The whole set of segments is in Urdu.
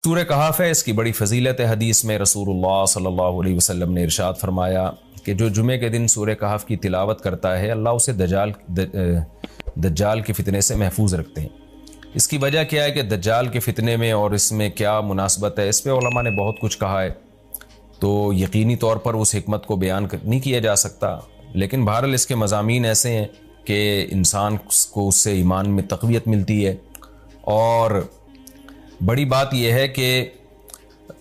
سورہ کہف ہے، اس کی بڑی فضیلت ہے۔ حدیث میں رسول اللہ صلی اللہ علیہ وسلم نے ارشاد فرمایا کہ جو جمعے کے دن سورہ کہف کی تلاوت کرتا ہے اللہ اسے دجال کے فتنے سے محفوظ رکھتے ہیں۔ اس کی وجہ کیا ہے کہ دجال کے فتنے میں اور اس میں کیا مناسبت ہے، اس پہ علماء نے بہت کچھ کہا ہے، تو یقینی طور پر اس حکمت کو بیان نہیں کیا جا سکتا، لیکن بہرحال اس کے مضامین ایسے ہیں کہ انسان کو اس سے ایمان میں تقویت ملتی ہے۔ اور بڑی بات یہ ہے کہ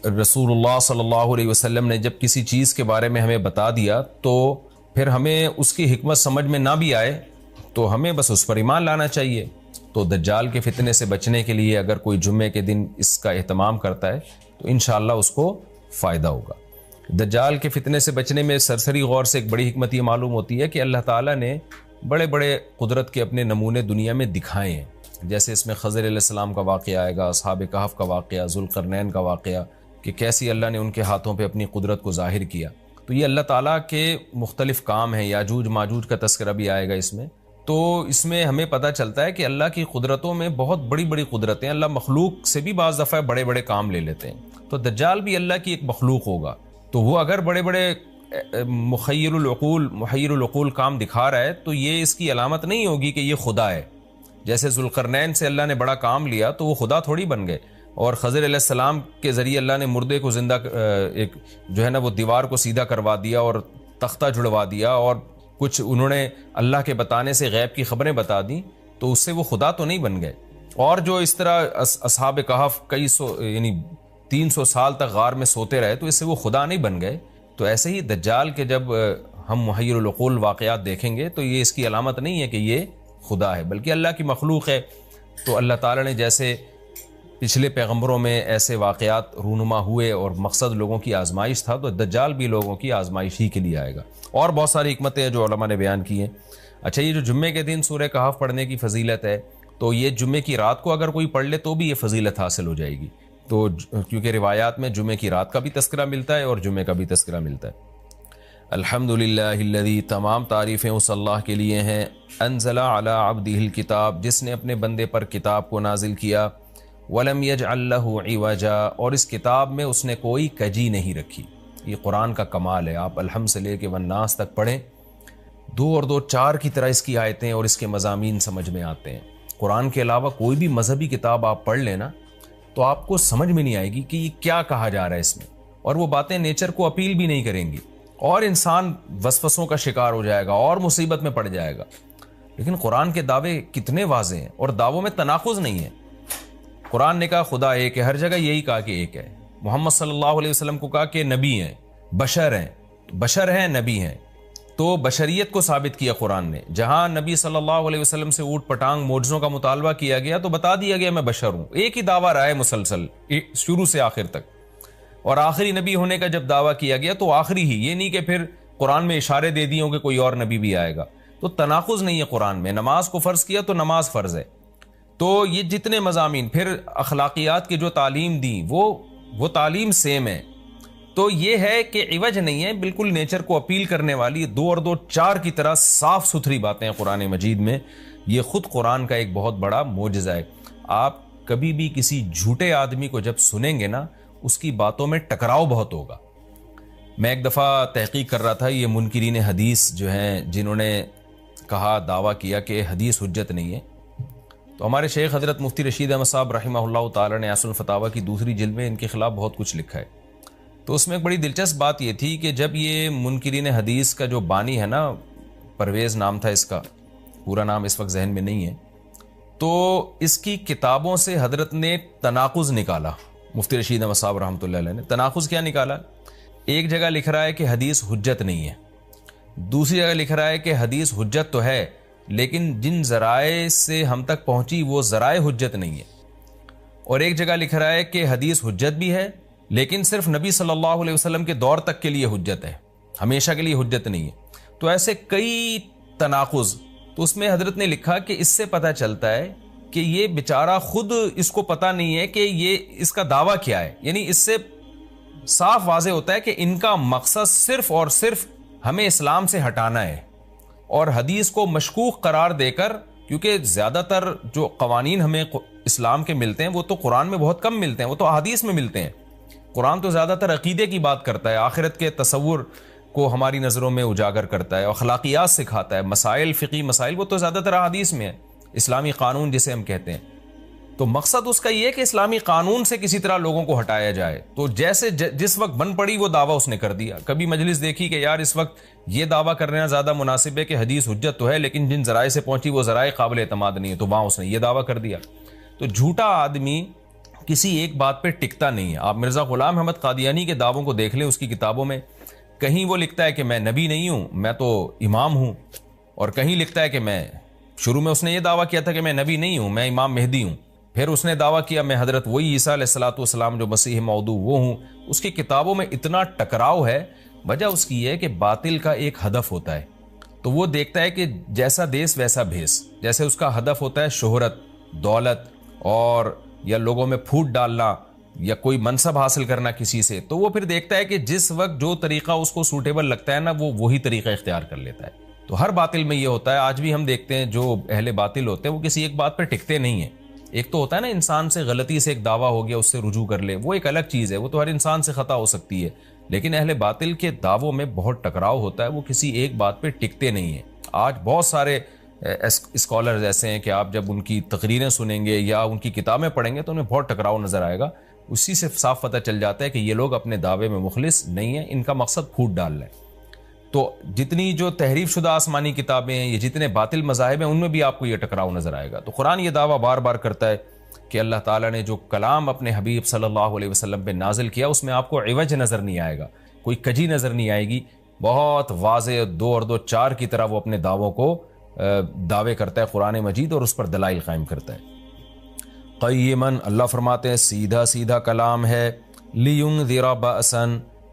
رسول اللہ صلی اللہ علیہ وسلم نے جب کسی چیز کے بارے میں ہمیں بتا دیا تو پھر ہمیں اس کی حکمت سمجھ میں نہ بھی آئے تو ہمیں بس اس پر ایمان لانا چاہیے۔ تو دجال کے فتنے سے بچنے کے لیے اگر کوئی جمعے کے دن اس کا اہتمام کرتا ہے تو انشاءاللہ اس کو فائدہ ہوگا۔ دجال کے فتنے سے بچنے میں سرسری غور سے ایک بڑی حکمت یہ معلوم ہوتی ہے کہ اللہ تعالیٰ نے بڑے بڑے قدرت کے اپنے نمونے دنیا میں دکھائے ہیں، جیسے اس میں خضر علیہ السلام کا واقعہ آئے گا، اصحاب کہف کا واقعہ، ذوالقرنین کا واقعہ، کہ کیسی اللہ نے ان کے ہاتھوں پہ اپنی قدرت کو ظاہر کیا۔ تو یہ اللہ تعالیٰ کے مختلف کام ہیں، یاجوج ماجوج کا تذکرہ بھی آئے گا اس میں۔ تو اس میں ہمیں پتہ چلتا ہے کہ اللہ کی قدرتوں میں بہت بڑی بڑی قدرتیں، اللہ مخلوق سے بھی بعض دفعہ بڑے بڑے کام لے لیتے ہیں۔ تو دجال بھی اللہ کی ایک مخلوق ہوگا، تو وہ اگر بڑے بڑے محیر العقول کام دکھا رہا ہے تو یہ اس کی علامت نہیں ہوگی کہ یہ خدا ہے۔ جیسے ذوالقرنین سے اللہ نے بڑا کام لیا تو وہ خدا تھوڑی بن گئے، اور خضر علیہ السلام کے ذریعے اللہ نے مردے کو زندہ ایک جو ہے نا وہ دیوار کو سیدھا کروا دیا اور تختہ جڑوا دیا، اور کچھ انہوں نے اللہ کے بتانے سے غیب کی خبریں بتا دیں، تو اس سے وہ خدا تو نہیں بن گئے۔ اور جو اس طرح اصحاب کہف کئی سو یعنی 300 سال تک غار میں سوتے رہے تو اس سے وہ خدا نہیں بن گئے۔ تو ایسے ہی دجال کے جب ہم محیر العقول واقعات دیکھیں گے تو یہ اس کی علامت نہیں ہے کہ یہ خدا ہے، بلکہ اللہ کی مخلوق ہے۔ تو اللہ تعالیٰ نے جیسے پچھلے پیغمبروں میں ایسے واقعات رونما ہوئے اور مقصد لوگوں کی آزمائش تھا، تو دجال بھی لوگوں کی آزمائش ہی کے لیے آئے گا۔ اور بہت ساری حکمتیں ہیں جو علماء نے بیان کی ہیں۔ اچھا، یہ جو جمعے کے دن سورہ کہف پڑھنے کی فضیلت ہے، تو یہ جمعے کی رات کو اگر کوئی پڑھ لے تو بھی یہ فضیلت حاصل ہو جائے گی، تو کیونکہ روایات میں جمعے کی رات کا بھی تذکرہ ملتا ہے اور جمعے کا بھی تذکرہ ملتا ہے۔ الحمدللہ الذی، تمام تعریفیں اس اللہ کے لیے ہیں، انزل علی عبدہ الکتاب، جس نے اپنے بندے پر کتاب کو نازل کیا، ولم یجعل لہ عوجا، اور اس کتاب میں اس نے کوئی کجی نہیں رکھی۔ یہ قرآن کا کمال ہے، آپ الحمد سے لے کے والناس تک پڑھیں، 2 اور 2 4 کی طرح اس کی آیتیں اور اس کے مضامین سمجھ میں آتے ہیں۔ قرآن کے علاوہ کوئی بھی مذہبی کتاب آپ پڑھ لینا تو آپ کو سمجھ میں نہیں آئے گی کہ یہ کیا کہا جا رہا ہے اس میں، اور وہ باتیں نیچر کو اپیل بھی نہیں کریں گی، اور انسان وسوسوں کا شکار ہو جائے گا اور مصیبت میں پڑ جائے گا۔ لیکن قرآن کے دعوے کتنے واضح ہیں، اور دعووں میں تناقض نہیں ہے۔ قرآن نے کہا خدا ایک ہے، ہر جگہ یہی کہا کہ ایک ہے۔ محمد صلی اللہ علیہ وسلم کو کہا کہ نبی ہیں، بشر ہیں نبی ہیں، تو بشریت کو ثابت کیا قرآن نے۔ جہاں نبی صلی اللہ علیہ وسلم سے اوٹ پٹانگ معجزوں کا مطالبہ کیا گیا تو بتا دیا گیا میں بشر ہوں۔ ایک ہی دعویٰ رہا ہے مسلسل شروع سے آخر تک، اور آخری نبی ہونے کا جب دعویٰ کیا گیا تو آخری ہی، یہ نہیں کہ پھر قرآن میں اشارے دے دیے ہوں کہ کوئی اور نبی بھی آئے گا۔ تو تناقض نہیں ہے قرآن میں۔ نماز کو فرض کیا تو نماز فرض ہے۔ تو یہ جتنے مضامین، پھر اخلاقیات کی جو تعلیم دی وہ تعلیم سیم ہے۔ تو یہ ہے کہ عوج نہیں ہے، بالکل نیچر کو اپیل کرنے والی 2 اور 2 4 کی طرح صاف ستھری باتیں ہیں قرآن مجید میں۔ یہ خود قرآن کا ایک بہت بڑا معجزہ ہے۔ آپ کبھی بھی کسی جھوٹے آدمی کو جب سنیں گے نا، اس کی باتوں میں ٹکراؤ بہت ہوگا۔ میں ایک دفعہ تحقیق کر رہا تھا، یہ منکرین حدیث جو ہیں جنہوں نے کہا دعویٰ کیا کہ حدیث حجت نہیں ہے، تو ہمارے شیخ حضرت مفتی رشید احمد صاحب رحمہ اللہ تعالی نے اصل الفتاویٰ کی 2 جلد میں ان کے خلاف بہت کچھ لکھا ہے۔ تو اس میں ایک بڑی دلچسپ بات یہ تھی کہ جب یہ منکرین حدیث کا جو بانی ہے نا، پرویز نام تھا اس کا، پورا نام اس وقت ذہن میں نہیں ہے، تو اس کی کتابوں سے حضرت نے تناقض نکالا۔ مفتی رشید احمد صاحب رحمۃ اللہ علیہ نے تناقض کیا نکالا؟ ایک جگہ لکھ رہا ہے کہ حدیث حجت نہیں ہے، دوسری جگہ لکھ رہا ہے کہ حدیث حجت تو ہے لیکن جن ذرائع سے ہم تک پہنچی وہ ذرائع حجت نہیں ہے، اور ایک جگہ لکھ رہا ہے کہ حدیث حجت بھی ہے لیکن صرف نبی صلی اللہ علیہ وسلم کے دور تک کے لیے حجت ہے، ہمیشہ کے لیے حجت نہیں ہے۔ تو ایسے کئی تناقض، تو اس میں حضرت نے لکھا کہ اس سے پتہ چلتا ہے کہ یہ بیچارہ خود اس کو پتہ نہیں ہے کہ یہ اس کا دعویٰ کیا ہے۔ یعنی اس سے صاف واضح ہوتا ہے کہ ان کا مقصد صرف اور صرف ہمیں اسلام سے ہٹانا ہے، اور حدیث کو مشکوک قرار دے کر، کیونکہ زیادہ تر جو قوانین ہمیں اسلام کے ملتے ہیں وہ تو قرآن میں بہت کم ملتے ہیں، وہ تو احادیث میں ملتے ہیں۔ قرآن تو زیادہ تر عقیدے کی بات کرتا ہے، آخرت کے تصور کو ہماری نظروں میں اجاگر کرتا ہے، اخلاقیات سکھاتا ہے، مسائل، فقہی مسائل، وہ تو زیادہ تر احادیث میں ہے، اسلامی قانون جسے ہم کہتے ہیں۔ تو مقصد اس کا یہ ہے کہ اسلامی قانون سے کسی طرح لوگوں کو ہٹایا جائے۔ تو جیسے جس وقت بن پڑی وہ دعویٰ اس نے کر دیا۔ کبھی مجلس دیکھی کہ یار اس وقت یہ دعویٰ کرنا زیادہ مناسب ہے کہ حدیث حجت تو ہے لیکن جن ذرائع سے پہنچی وہ ذرائع قابل اعتماد نہیں ہے، تو وہاں اس نے یہ دعویٰ کر دیا۔ تو جھوٹا آدمی کسی ایک بات پہ ٹکتا نہیں ہے۔ آپ مرزا غلام احمد قادیانی کے دعووں کو دیکھ لیں، اس کی کتابوں میں کہیں وہ لکھتا ہے کہ میں نبی نہیں ہوں، میں تو امام ہوں، اور کہیں لکھتا ہے کہ میں، شروع میں اس نے یہ دعویٰ کیا تھا کہ میں نبی نہیں ہوں، میں امام مہدی ہوں، پھر اس نے دعویٰ کیا میں حضرت وہی عیسیٰ علیہ الصلوۃ والسلام جو مسیح موعود وہ ہوں۔ اس کی کتابوں میں اتنا ٹکراؤ ہے، وجہ اس کی ہے کہ باطل کا ایک ہدف ہوتا ہے، تو وہ دیکھتا ہے کہ جیسا دیس ویسا بھیس، جیسے اس کا ہدف ہوتا ہے شہرت، دولت، اور یا لوگوں میں پھوٹ ڈالنا یا کوئی منصب حاصل کرنا کسی سے، تو وہ پھر دیکھتا ہے کہ جس وقت جو طریقہ اس کو سوٹیبل لگتا ہے نا وہ وہی طریقہ اختیار کر لیتا ہے۔ تو ہر باطل میں یہ ہوتا ہے۔ آج بھی ہم دیکھتے ہیں جو اہل باطل ہوتے ہیں وہ کسی ایک بات پہ ٹکتے نہیں ہیں۔ ایک تو ہوتا ہے نا انسان سے غلطی سے ایک دعویٰ ہو گیا اس سے رجوع کر لے، وہ ایک الگ چیز ہے، وہ تو ہر انسان سے خطا ہو سکتی ہے، لیکن اہل باطل کے دعووں میں بہت ٹکراؤ ہوتا ہے، وہ کسی ایک بات پہ ٹکتے نہیں ہیں۔ آج بہت سارے اسکالرز ایسے ہیں کہ آپ جب ان کی تقریریں سنیں گے یا ان کی کتابیں پڑھیں گے تو انہیں بہت ٹکراؤ نظر آئے گا۔ اسی سے صاف پتہ چل جاتا ہے کہ یہ لوگ اپنے دعوے میں مخلص نہیں ہیں، ان کا مقصد پھوٹ ڈالنا ہے۔ تو جتنی جو تحریف شدہ آسمانی کتابیں ہیں، یہ جتنے باطل مذاہب ہیں، ان میں بھی آپ کو یہ ٹکراؤ نظر آئے گا۔ تو قرآن یہ دعویٰ بار بار کرتا ہے کہ اللہ تعالیٰ نے جو کلام اپنے حبیب صلی اللہ علیہ وسلم پہ نازل کیا اس میں آپ کو عوج نظر نہیں آئے گا، کوئی کجی نظر نہیں آئے گی، بہت واضح 2 اور 2 4 کی طرح وہ اپنے دعووں کو دعوے کرتا ہے قرآن مجید، اور اس پر دلائل قائم کرتا ہے۔ قیماً، اللہ فرماتے ہیں سیدھا سیدھا کلام ہے، لینذر بأسا،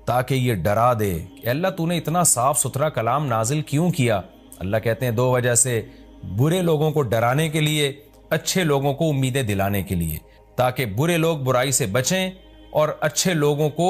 تاکہ یہ ڈرا دے۔ کہ اللہ تو نے اتنا صاف ستھرا کلام نازل کیوں کیا؟ اللہ کہتے ہیں 2 وجہ سے، برے لوگوں کو ڈرانے کے لیے، اچھے لوگوں کو امیدیں دلانے کے لیے، تاکہ برے لوگ برائی سے بچیں اور اچھے لوگوں کو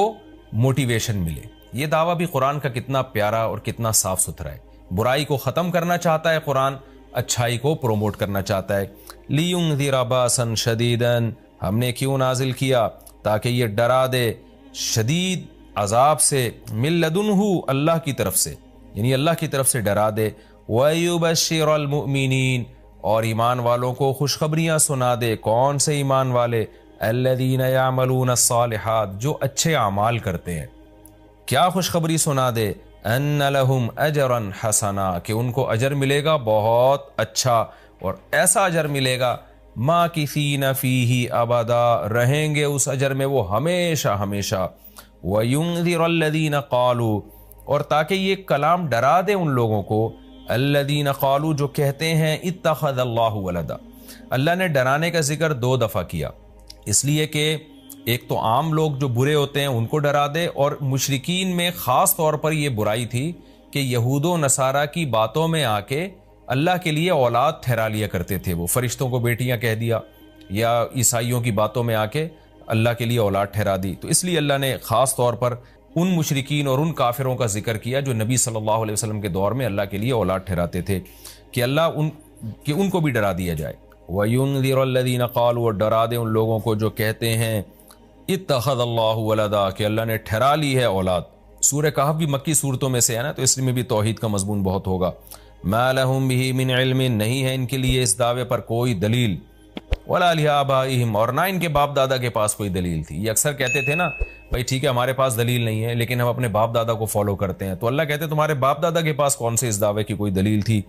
موٹیویشن ملے۔ یہ دعویٰ بھی قرآن کا کتنا پیارا اور کتنا صاف ستھرا ہے۔ برائی کو ختم کرنا چاہتا ہے قرآن، اچھائی کو پروموٹ کرنا چاہتا ہے۔ لِيُنذِرَ بَأْسًا شَدِيدًا، ہم نے کیوں نازل کیا؟ تاکہ یہ ڈرا دے شدید عذاب سے، مِن لَدُنْهُ، اللہ کی طرف سے، یعنی اللہ کی طرف سے ڈرا دے۔ وَيُبَشِّرَ الْمُؤْمِنِينَ، اور ایمان والوں کو خوشخبریاں سنا دے۔ کون سے ایمان والے؟ الَّذِينَ يَعْمَلُونَ الصَّالِحَاتِ، جو اچھے اعمال کرتے ہیں۔ کیا خوشخبری سنا دے؟ أَنَّ لَهُمْ أَجْرًا حَسَنًا، کہ ان کو اجر ملے گا بہت اچھا، اور ایسا اجر ملے گا مَاكِثِينَ فِيهِ أَبَدًا، رہیں گے اس اجر میں وہ ہمیشہ ہمیشہ۔ وَيُنذِرَ الَّذِينَ قَالُوا، اور تاکہ یہ کلام ڈرا دے ان لوگوں کو، الَّذِينَ قَالُوا، جو کہتے ہیں اتخذ اللہ ولدا۔ اللہ نے ڈرانے کا ذکر 2 دفعہ کیا، اس لیے کہ ایک تو عام لوگ جو برے ہوتے ہیں ان کو ڈرا دے، اور مشرکین میں خاص طور پر یہ برائی تھی کہ یہود و نصارہ کی باتوں میں آ کے اللہ کے لیے اولاد ٹھہرا لیا کرتے تھے، وہ فرشتوں کو بیٹیاں کہہ دیا، یا عیسائیوں کی باتوں میں آ کے اللہ کے لیے اولاد ٹھہرا دی۔ تو اس لیے اللہ نے خاص طور پر ان مشرکین اور ان کافروں کا ذکر کیا جو نبی صلی اللہ علیہ وسلم کے دور میں اللہ کے لیے اولاد ٹھہراتے تھے، کہ اللہ ان کو بھی ڈرا دیا جائے۔ وَيُنذِرَ الَّذِينَ قَالُوا، اور ڈرا دے ان لوگوں کو جو کہتے ہیں اتخذ اللہ ولدا، کہ اللہ نے ٹھہرا لی ہے اولاد۔ سورہ کہف بھی مکی صورتوں میں سے ہے نا، تو اس میں بھی توحید کا مضمون بہت ہوگا۔ ما لہم بہ من علم، نہیں ہے ان کے لیے اس دعوے پر کوئی دلیل، ولا لآبائہم، اور نہ ان کے باپ دادا کے پاس کوئی دلیل تھی۔ یہ اکثر کہتے تھے نا بھائی ٹھیک ہے ہمارے پاس دلیل نہیں ہے لیکن ہم اپنے باپ دادا کو فالو کرتے ہیں، تو اللہ کہتے ہیں تمہارے باپ دادا کے پاس کون سے اس دعوے کی کوئی دلیل تھی؟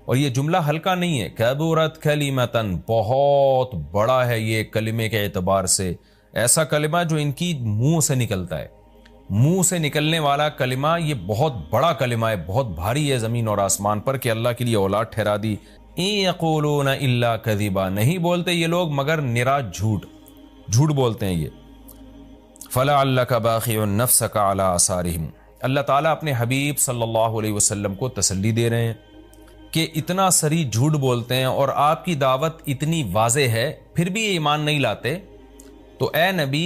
اور یہ جملہ ہلکا نہیں ہے، کبرت کلمتن، بہت بڑا ہے یہ کلمے کے اعتبار سے، ایسا کلمہ جو ان کی منہ سے نکلتا ہے، منہ سے نکلنے والا کلمہ یہ بہت بڑا کلمہ ہے، بہت بھاری ہے زمین اور آسمان پر، کہ اللہ کے لیے اولاد ٹھہرا دی۔ ان یقولون الا کذبا، نہیں بولتے یہ لوگ مگر نرا جھوٹ بولتے ہیں یہ۔ فلعلک باخع نفسک علی آثارہم، اللہ تعالیٰ اپنے حبیب صلی اللہ علیہ وسلم کو تسلی دے رہے ہیں کہ اتنا سری جھوٹ بولتے ہیں اور آپ کی دعوت اتنی واضح ہے پھر بھی یہ ایمان نہیں لاتے، تو اے نبی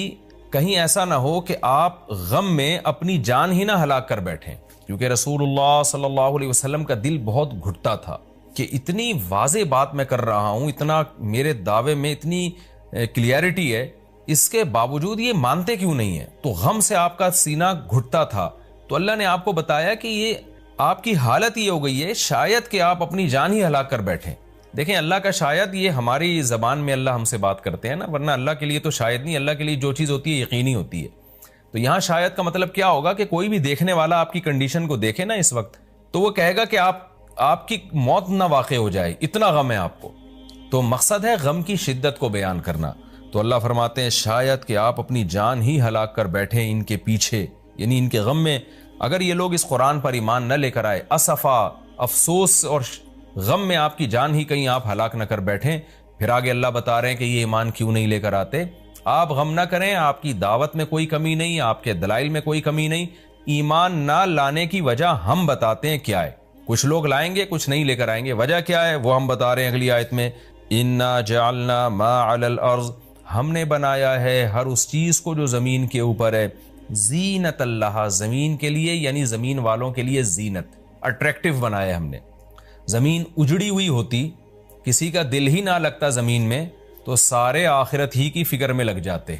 کہیں ایسا نہ ہو کہ آپ غم میں اپنی جان ہی نہ ہلاک کر بیٹھیں، کیونکہ رسول اللہ صلی اللہ علیہ وسلم کا دل بہت گھٹتا تھا کہ اتنی واضح بات میں کر رہا ہوں، اتنا میرے دعوے میں اتنی کلیئرٹی ہے، اس کے باوجود یہ مانتے کیوں نہیں ہیں؟ تو غم سے آپ کا سینہ گھٹتا تھا، تو اللہ نے آپ کو بتایا کہ یہ آپ کی حالت یہ ہو گئی ہے شاید کہ آپ اپنی جان ہی ہلاک کر بیٹھیں۔ دیکھیں اللہ کا شاید یہ ہماری زبان میں اللہ ہم سے بات کرتے ہیں نا، ورنہ اللہ کے لیے تو شاید نہیں، اللہ کے لیے جو چیز ہوتی ہے یقینی ہوتی ہے۔ تو یہاں شاید کا مطلب کیا ہوگا کہ کوئی بھی دیکھنے والا آپ کی کنڈیشن کو دیکھے نا اس وقت، تو وہ کہے گا کہ آپ کی موت نہ واقع ہو جائے، اتنا غم ہے آپ کو۔ تو مقصد ہے غم کی شدت کو بیان کرنا۔ تو اللہ فرماتے ہیں شاید کہ آپ اپنی جان ہی ہلاک کر بیٹھیں ان کے پیچھے، یعنی ان کے غم میں۔ اگر یہ لوگ اس قرآن پر ایمان نہ لے کر آئے، اسفا، افسوس اور غم میں آپ کی جان ہی کہیں آپ ہلاک نہ کر بیٹھیں۔ پھر آگے اللہ بتا رہے ہیں کہ یہ ایمان کیوں نہیں لے کر آتے۔ آپ غم نہ کریں، آپ کی دعوت میں کوئی کمی نہیں، آپ کے دلائل میں کوئی کمی نہیں، ایمان نہ لانے کی وجہ ہم بتاتے ہیں کیا ہے۔ کچھ لوگ لائیں گے، کچھ نہیں لے کر آئیں گے، وجہ کیا ہے وہ ہم بتا رہے ہیں اگلی آیت میں، انا جعلنا ما علی الارض، ہم نے بنایا ہے ہر اس چیز کو جو زمین کے اوپر ہے، زینت اللہ، زمین کے لیے، یعنی زمین والوں کے لیے زینت، اٹریکٹیو بنایا ہم نے۔ زمین اجڑی ہوئی ہوتی، کسی کا دل ہی نہ لگتا زمین میں، تو سارے آخرت ہی کی فکر میں لگ جاتے،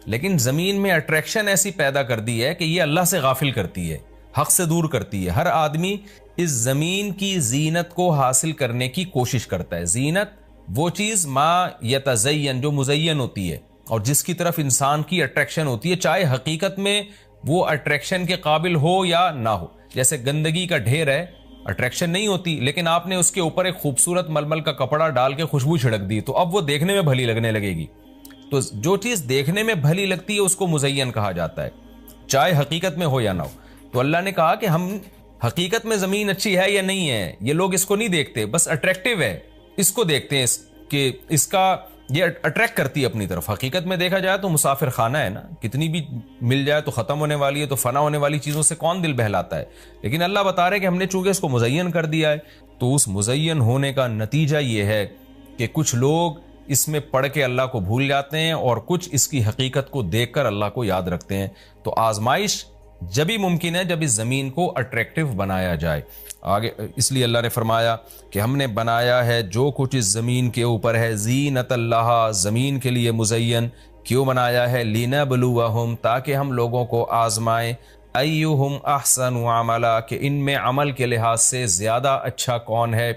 لیکن زمین میں اٹریکشن ایسی پیدا کر دی ہے کہ یہ اللہ سے غافل کرتی ہے، حق سے دور کرتی ہے۔ ہر آدمی اس زمین کی زینت کو حاصل کرنے کی کوشش کرتا ہے۔ زینت وہ چیز ما یتزین، جو مزین ہوتی ہے اور جس کی طرف انسان کی اٹریکشن ہوتی ہے، چاہے حقیقت میں وہ اٹریکشن کے قابل ہو یا نہ ہو۔ جیسے گندگی کا ڈھیر ہے، اٹریکشن نہیں ہوتی، لیکن آپ نے اس کے اوپر ایک خوبصورت ململ کا کپڑا ڈال کے خوشبو چھڑک دی تو اب وہ دیکھنے میں بھلی لگنے لگے گی۔ تو جو چیز دیکھنے میں بھلی لگتی ہے اس کو مزین کہا جاتا ہے، چاہے حقیقت میں ہو یا نہ ہو۔ تو اللہ نے کہا کہ ہم حقیقت میں زمین اچھی ہے یا نہیں ہے یہ لوگ اس کو نہیں دیکھتے، بس اٹریکٹیو ہے اس کو دیکھتے ہیں کہ اس کا یہ اٹریکٹ کرتی ہے اپنی طرف۔ حقیقت میں دیکھا جائے تو مسافر خانہ ہے نا، کتنی بھی مل جائے تو ختم ہونے والی ہے، تو فنا ہونے والی چیزوں سے کون دل بہلاتا ہے۔ لیکن اللہ بتا رہے کہ ہم نے چونکہ اس کو مزین کر دیا ہے، تو اس مزین ہونے کا نتیجہ یہ ہے کہ کچھ لوگ اس میں پڑھ کے اللہ کو بھول جاتے ہیں اور کچھ اس کی حقیقت کو دیکھ کر اللہ کو یاد رکھتے ہیں۔ تو آزمائش جبھی ممکن ہے جب اس زمین کو اٹریکٹیو بنایا جائے۔ آگے اس لیے اللہ نے فرمایا کہ ہم نے بنایا ہے جو کچھ اس زمین کے اوپر ہے، زینت اللہ، زمین کے لیے مزین۔ کیوں بنایا ہے؟ لنبلوہم، تاکہ ہم لوگوں کو آزمائیں، ایہم احسن عملا، کہ ان میں عمل کے لحاظ سے زیادہ اچھا کون ہے۔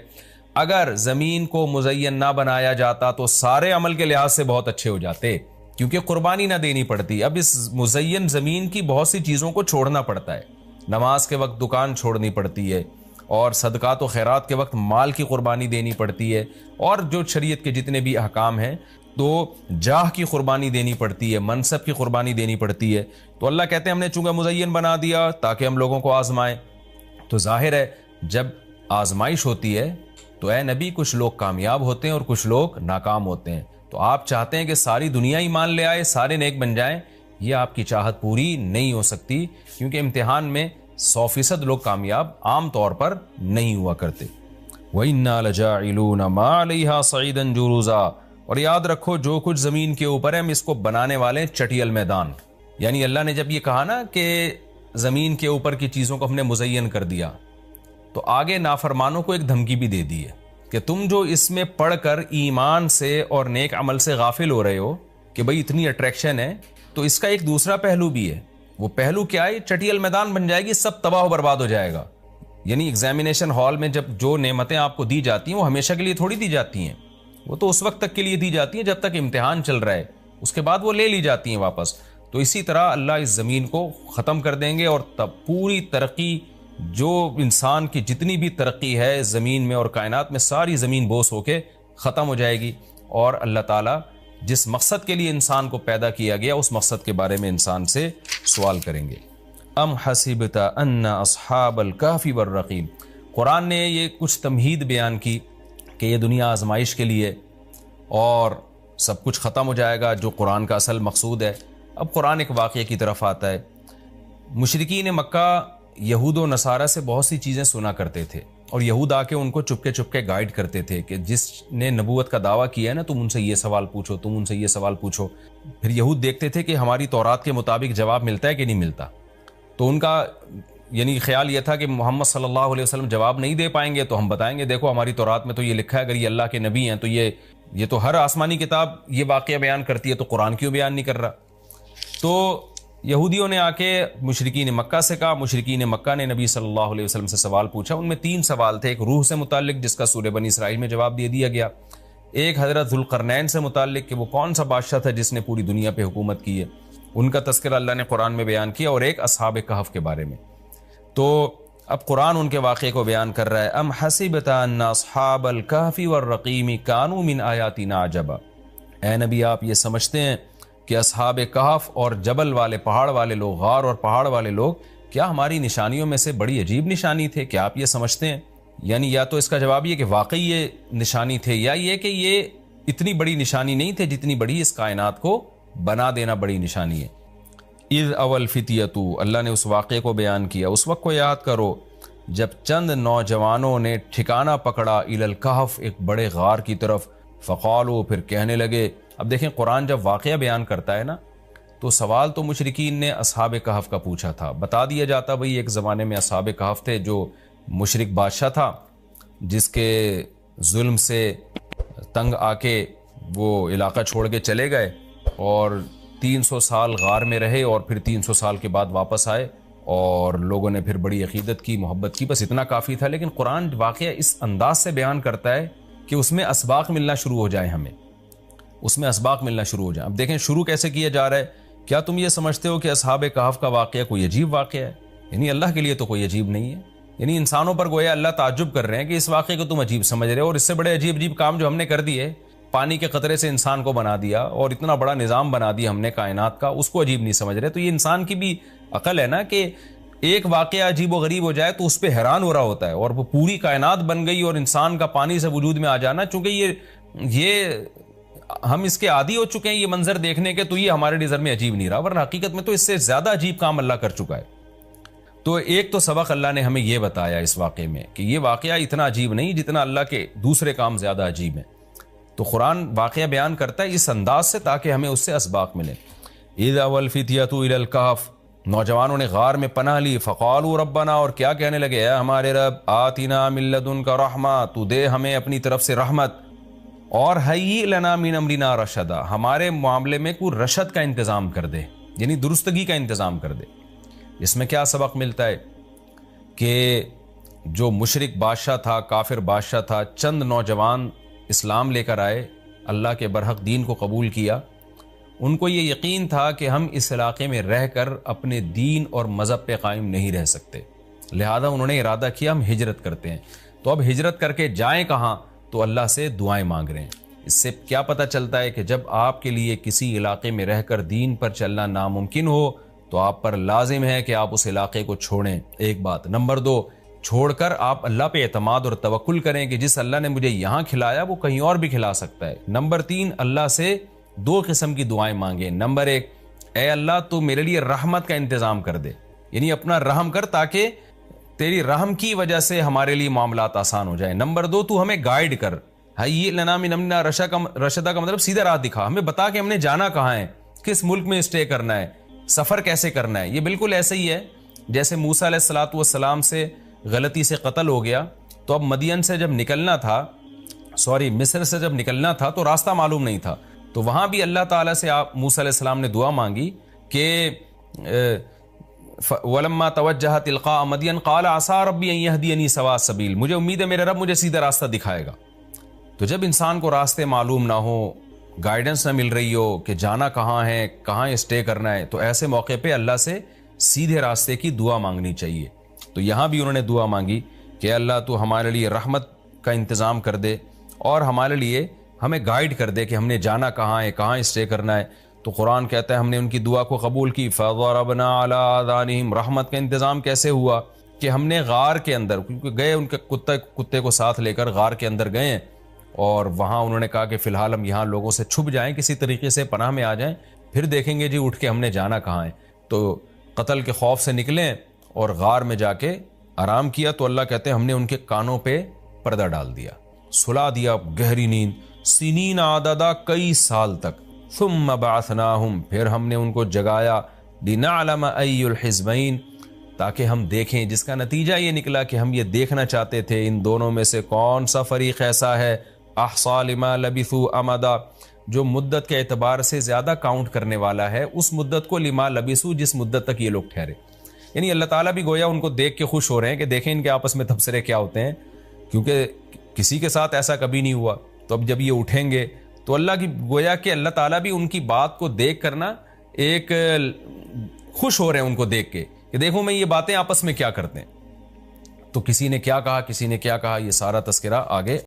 اگر زمین کو مزین نہ بنایا جاتا تو سارے عمل کے لحاظ سے بہت اچھے ہو جاتے، کیونکہ قربانی نہ دینی پڑتی۔ اب اس مزین زمین کی بہت سی چیزوں کو چھوڑنا پڑتا ہے، نماز کے وقت دکان چھوڑنی پڑتی ہے، اور صدقات و خیرات کے وقت مال کی قربانی دینی پڑتی ہے، اور جو شریعت کے جتنے بھی احکام ہیں تو جاہ کی قربانی دینی پڑتی ہے، منصب کی قربانی دینی پڑتی ہے۔ تو اللہ کہتے ہیں ہم نے چونکہ مزین بنا دیا تاکہ ہم لوگوں کو آزمائیں۔ تو ظاہر ہے جب آزمائش ہوتی ہے تو اے نبی کچھ لوگ کامیاب ہوتے ہیں اور کچھ لوگ ناکام ہوتے ہیں۔ تو آپ چاہتے ہیں کہ ساری دنیا ایمان لے آئے، سارے نیک بن جائیں، یہ آپ کی چاہت پوری نہیں ہو سکتی، کیونکہ امتحان میں 100% لوگ کامیاب عام طور پر نہیں ہوا کرتے۔ وَإِنَّا لَجَاعِلُونَ مَا عَلَيْهَا صَعِيدًا جُرُزًا، اور یاد رکھو جو کچھ زمین کے اوپر ہے ہم اس کو بنانے والے ہیں چٹیل میدان۔ یعنی اللہ نے جب یہ کہا نا کہ زمین کے اوپر کی چیزوں کو ہم نے مزین کر دیا، تو آگے نافرمانوں کو ایک دھمکی بھی دے دی ہے کہ تم جو اس میں پڑھ کر ایمان سے اور نیک عمل سے غافل ہو رہے ہو کہ بھئی اتنی اٹریکشن ہے، تو اس کا ایک دوسرا پہلو بھی ہے۔ وہ پہلو کیا ہے؟ چٹیل میدان بن جائے گی، سب تباہ و برباد ہو جائے گا۔ یعنی ایگزامینیشن ہال میں جب جو نعمتیں آپ کو دی جاتی ہیں وہ ہمیشہ کے لیے تھوڑی دی جاتی ہیں، وہ تو اس وقت تک کے لیے دی جاتی ہیں جب تک امتحان چل رہا ہے، اس کے بعد وہ لے لی جاتی ہیں واپس۔ تو اسی طرح اللہ اس زمین کو ختم کر دیں گے، اور تب پوری ترقی، جو انسان کی جتنی بھی ترقی ہے زمین میں اور کائنات میں، ساری زمین بوس ہو کے ختم ہو جائے گی، اور اللہ تعالیٰ جس مقصد کے لیے انسان کو پیدا کیا گیا اس مقصد کے بارے میں انسان سے سوال کریں گے۔ ام حسبت ان اصحاب الکہف والرقیم، قرآن نے یہ کچھ تمہید بیان کی کہ یہ دنیا آزمائش کے لیے اور سب کچھ ختم ہو جائے گا، جو قرآن کا اصل مقصود ہے۔ اب قرآن ایک واقعے کی طرف آتا ہے۔ مشرکین مکہ یہود و نصارہ سے بہت سی چیزیں سنا کرتے تھے، اور یہود آ کے ان کو چپکے چپکے گائیڈ کرتے تھے کہ جس نے نبوت کا دعویٰ کیا ہے نا، تم ان سے یہ سوال پوچھو، تم ان سے یہ سوال پوچھو۔ پھر یہود دیکھتے تھے کہ ہماری تورات کے مطابق جواب ملتا ہے کہ نہیں ملتا، تو ان کا یعنی خیال یہ تھا کہ محمد صلی اللہ علیہ وسلم جواب نہیں دے پائیں گے تو ہم بتائیں گے دیکھو ہماری تورات میں تو یہ لکھا ہے، اگر یہ اللہ کے نبی ہیں تو یہ یہ تو ہر آسمانی کتاب یہ واقعہ بیان کرتی ہے، تو قرآن کیوں بیان نہیں کر رہا؟ تو یہودیوں نے آ کے مشرکین مکہ سے کہا، مشرکین مکہ نے نبی صلی اللہ علیہ وسلم سے سوال پوچھا. ان میں 3 سوال تھے. ایک روح سے متعلق جس کا سورہ بنی اسرائیل میں جواب دے دیا گیا، ایک حضرت ذوالقرنین سے متعلق کہ وہ کون سا بادشاہ تھا جس نے پوری دنیا پہ حکومت کی ہے، ان کا تذکرہ اللہ نے قرآن میں بیان کیا، اور ایک اصحاب کہف کے بارے میں. تو اب قرآن ان کے واقعے کو بیان کر رہا ہے. ام حسبت ان اصحاب الکہف والرقیم کانوا من آیاتنا عجبا. اے نبی آپ یہ سمجھتے ہیں کہ اصحاب کہف اور جبل والے پہاڑ والے لوگ، غار اور پہاڑ والے لوگ کیا ہماری نشانیوں میں سے بڑی عجیب نشانی تھے؟ کیا آپ یہ سمجھتے ہیں؟ یعنی یا تو اس کا جواب یہ کہ واقعی یہ نشانی تھے، یا یہ کہ یہ اتنی بڑی نشانی نہیں تھے جتنی بڑی اس کائنات کو بنا دینا بڑی نشانی ہے. اذ اول فتیتو، اللہ نے اس واقعے کو بیان کیا. اس وقت کو یاد کرو جب چند نوجوانوں نے ٹھکانہ پکڑا الی الکہف، ایک بڑے غار کی طرف. فقالو، پھر کہنے لگے. اب دیکھیں قرآن جب واقعہ بیان کرتا ہے نا، تو سوال تو مشرکین نے اصحاب کہف کا پوچھا تھا. بتا دیا جاتا بھئی ایک زمانے میں اصحاب کہف تھے جو مشرک بادشاہ تھا، جس کے ظلم سے تنگ آ کے وہ علاقہ چھوڑ کے چلے گئے اور 300 سال غار میں رہے، اور پھر 300 سال کے بعد واپس آئے اور لوگوں نے پھر بڑی عقیدت کی، محبت کی. بس اتنا کافی تھا. لیکن قرآن واقعہ اس انداز سے بیان کرتا ہے کہ اس میں اسباق ملنا شروع ہو جائیں، ہمیں اس میں اسباق ملنا شروع ہو جائیں. اب دیکھیں شروع کیسے کیا جا رہا ہے. کیا تم یہ سمجھتے ہو کہ اصحاب کہف کا واقعہ کوئی عجیب واقعہ ہے؟ یعنی اللہ کے لیے تو کوئی عجیب نہیں ہے. یعنی انسانوں پر گویا اللہ تعجب کر رہے ہیں کہ اس واقعے کو تم عجیب سمجھ رہے ہو، اور اس سے بڑے عجیب عجیب کام جو ہم نے کر دیے، پانی کے قطرے سے انسان کو بنا دیا اور اتنا بڑا نظام بنا دیا ہم نے کائنات کا، اس کو عجیب نہیں سمجھ رہے. تو یہ انسان کی بھی عقل ہے نا کہ ایک واقعہ عجیب و غریب ہو جائے تو اس پہ حیران ہو رہا ہوتا ہے، اور وہ پوری کائنات بن گئی اور انسان کا پانی سے وجود میں آ جانا، چونکہ یہ ہم اس کے عادی ہو چکے ہیں یہ منظر دیکھنے کے، تو یہ ہمارے نظر میں عجیب نہیں رہا، ورنہ حقیقت میں تو اس سے زیادہ عجیب کام اللہ کر چکا ہے. تو ایک تو سبق اللہ نے ہمیں یہ بتایا اس واقعے میں کہ یہ واقعہ اتنا عجیب نہیں جتنا اللہ کے دوسرے کام زیادہ عجیب ہیں. تو قرآن واقعہ بیان کرتا ہے اس انداز سے تاکہ ہمیں اس سے اسباق ملے. اذا والفتیۃ الی الکہف، نوجوانوں نے غار میں پناہ لی. فقالوا ربنا، اور کیا کہنے لگے، اے ہمارے رب، آتنا من لدنک رحمہ، تو دے ہمیں اپنی طرف سے رحمت، اور ہیئ لنا من امرنا رشدا، ہمارے معاملے میں کوئی رشد کا انتظام کر دے، یعنی درستگی کا انتظام کر دے. اس میں کیا سبق ملتا ہے کہ جو مشرک بادشاہ تھا، کافر بادشاہ تھا، چند نوجوان اسلام لے کر آئے، اللہ کے برحق دین کو قبول کیا. ان کو یہ یقین تھا کہ ہم اس علاقے میں رہ کر اپنے دین اور مذہب پہ قائم نہیں رہ سکتے، لہذا انہوں نے ارادہ کیا ہم ہجرت کرتے ہیں. تو اب ہجرت کر کے جائیں کہاں؟ تو اللہ سے دعائیں مانگ رہے ہیں. اس سے کیا پتہ چلتا ہے کہ جب آپ کے لیے کسی علاقے میں رہ کر دین پر چلنا ناممکن ہو تو آپ پر لازم ہے کہ آپ اس علاقے کو چھوڑیں. ایک بات. نمبر 2، چھوڑ کر آپ اللہ پہ اعتماد اور توکل کریں کہ جس اللہ نے مجھے یہاں کھلایا وہ کہیں اور بھی کھلا سکتا ہے. نمبر 3، اللہ سے 2 قسم کی دعائیں مانگیں. نمبر 1، اے اللہ تو میرے لیے رحمت کا انتظام کر دے، یعنی اپنا رحم کر تاکہ تیری رحم کی وجہ سے ہمارے لیے معاملات آسان ہو جائیں. نمبر 2، تو ہمیں گائیڈ کر، ہیئ لنا من امرنا رشدا کا مطلب سیدھا راہ دکھا، ہمیں بتا کہ ہم نے جانا کہاں ہے، کس ملک میں اسٹے کرنا ہے، سفر کیسے کرنا ہے. یہ بالکل ایسے ہی ہے جیسے موسیٰ علیہ الصلوۃ والسلام سے غلطی سے قتل ہو گیا، تو اب مدین سے جب نکلنا تھا، مصر سے جب نکلنا تھا تو راستہ معلوم نہیں تھا، تو وہاں بھی اللہ تعالیٰ سے آپ موسیٰ علیہ السلام نے دعا مانگی کہ وَلَمَّا تَوَجَّهَ تِلْقَاءَ مَدْيَنَ قَالَ عَسَىٰ رَبِّي أَن يَهْدِيَنِي سَوَاءَ السَّبِيلِ، مجھے امید ہے میرے رب مجھے سیدھا راستہ دکھائے گا. تو جب انسان کو راستے معلوم نہ ہو، گائیڈنس نہ مل رہی ہو کہ جانا کہاں ہے، کہاں اسٹے کرنا ہے، تو ایسے موقع پہ اللہ سے سیدھے راستے کی دعا مانگنی چاہیے. تو یہاں بھی انہوں نے دعا مانگی کہ اللہ تو ہمارے لیے رحمت کا انتظام کر دے اور ہمارے لیے ہمیں گائیڈ کر دے کہ ہم نے جانا کہاں ہے، کہاں اسٹے کرنا ہے. تو قرآن کہتا ہے ہم نے ان کی دعا کو قبول کی. فَضَرَبْنَا عَلَىٰ آذَانِهِمْ، رحمت کا انتظام کیسے ہوا کہ ہم نے غار کے اندر، کیونکہ گئے ان کے کتے کو ساتھ لے کر غار کے اندر گئے، اور وہاں انہوں نے کہا کہ فی الحال ہم یہاں لوگوں سے چھپ جائیں، کسی طریقے سے پناہ میں آ جائیں، پھر دیکھیں گے جی اٹھ کے ہم نے جانا کہاں ہے. تو قتل کے خوف سے نکلیں اور غار میں جا کے آرام کیا. تو اللہ کہتے ہیں ہم نے ان کے کانوں پہ پردہ ڈال دیا، سلا دیا گہری نیند، سنین عددا، کئی سال تک. ثم بعثناہم، پھر ہم نے ان کو جگایا، لنعلم ای الحزبین، تاکہ ہم دیکھیں، جس کا نتیجہ یہ نکلا کہ ہم یہ دیکھنا چاہتے تھے ان دونوں میں سے کون سا فریق ایسا ہے احصا لما لبثوا امدا، جو مدت کے اعتبار سے زیادہ کاؤنٹ کرنے والا ہے اس مدت کو، لما لبثوا جس مدت تک یہ لوگ ٹھہرے. یعنی اللہ تعالیٰ بھی گویا ان کو دیکھ کے خوش ہو رہے ہیں کہ دیکھیں ان کے آپس میں تبصرے کیا ہوتے ہیں، کیونکہ کسی کے ساتھ ایسا کبھی نہیں ہوا. تو اب جب یہ اٹھیں گے تو اللہ کی گویا کہ اللہ تعالیٰ بھی ان کی بات کو دیکھ کرنا ایک خوش ہو رہے ہیں ان کو دیکھ کے کہ دیکھو میں یہ باتیں آپس میں کیا کرتے ہیں. تو کسی نے کیا کہا، کسی نے کیا کہا، یہ سارا تذکرہ آگے